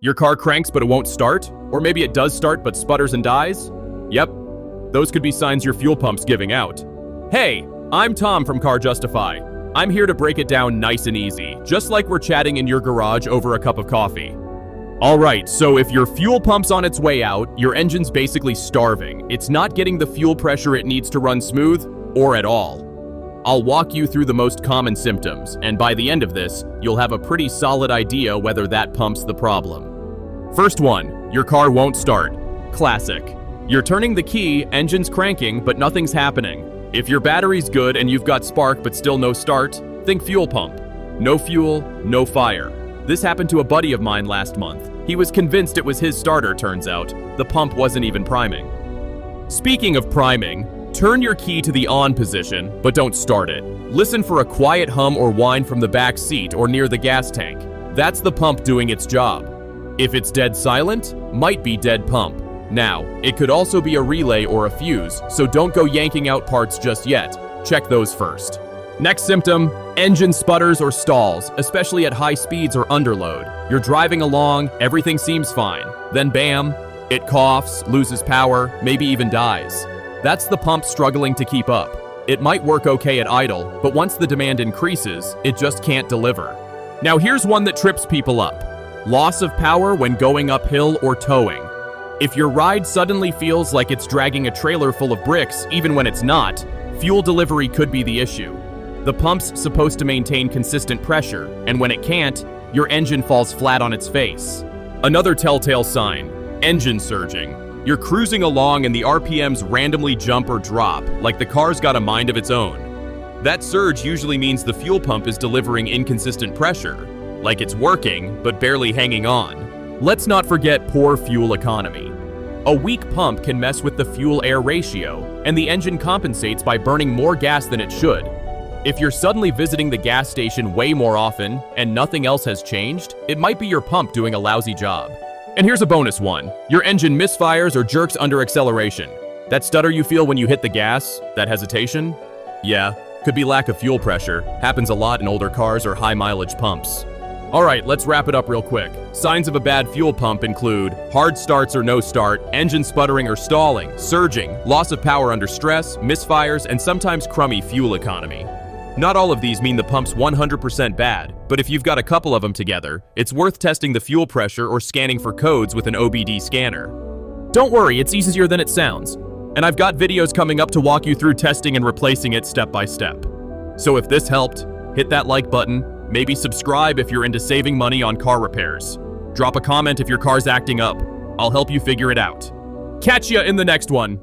Your car cranks but it won't start? Or maybe it does start but sputters and dies? Yep, those could be signs your fuel pump's giving out. Hey, I'm Tom from Car Justify. I'm here to break it down nice and easy, just like we're chatting in your garage over a cup of coffee. Alright, so if your fuel pump's on its way out, your engine's basically starving. It's not getting the fuel pressure it needs to run smooth, or at all. I'll walk you through the most common symptoms, and by the end of this, you'll have a pretty solid idea whether that pump's the problem. First one, your car won't start. Classic. You're turning the key, engine's cranking, but nothing's happening. If your battery's good and you've got spark but still no start, think fuel pump. No fuel, no fire. This happened to a buddy of mine last month. He was convinced it was his starter, turns out. The pump wasn't even priming. Speaking of priming, turn your key to the on position, but don't start it. Listen for a quiet hum or whine from the back seat or near the gas tank. That's the pump doing its job. If it's dead silent, might be dead pump. Now, it could also be a relay or a fuse, so don't go yanking out parts just yet. Check those first. Next symptom, engine sputters or stalls, especially at high speeds or underload. You're driving along, everything seems fine. Then bam, it coughs, loses power, maybe even dies. That's the pump struggling to keep up. It might work okay at idle, but once the demand increases, it just can't deliver. Now here's one that trips people up. Loss of power when going uphill or towing. If your ride suddenly feels like it's dragging a trailer full of bricks, even when it's not, fuel delivery could be the issue. The pump's supposed to maintain consistent pressure, and when it can't, your engine falls flat on its face. Another telltale sign, engine surging. You're cruising along and the RPMs randomly jump or drop, like the car's got a mind of its own. That surge usually means the fuel pump is delivering inconsistent pressure, like it's working, but barely hanging on. Let's not forget poor fuel economy. A weak pump can mess with the fuel-air ratio, and the engine compensates by burning more gas than it should. If you're suddenly visiting the gas station way more often, and nothing else has changed, it might be your pump doing a lousy job. And here's a bonus one. Your engine misfires or jerks under acceleration. That stutter you feel when you hit the gas, that hesitation? Yeah, could be lack of fuel pressure. Happens a lot in older cars or high-mileage pumps. Alright, let's wrap it up real quick. Signs of a bad fuel pump include hard starts or no start, engine sputtering or stalling, surging, loss of power under stress, misfires, and sometimes crummy fuel economy. Not all of these mean the pump's 100% bad, but if you've got a couple of them together, it's worth testing the fuel pressure or scanning for codes with an OBD scanner. Don't worry, it's easier than it sounds. And I've got videos coming up to walk you through testing and replacing it step by step. So if this helped, hit that like button. Maybe subscribe if you're into saving money on car repairs. Drop a comment if your car's acting up. I'll help you figure it out. Catch ya in the next one.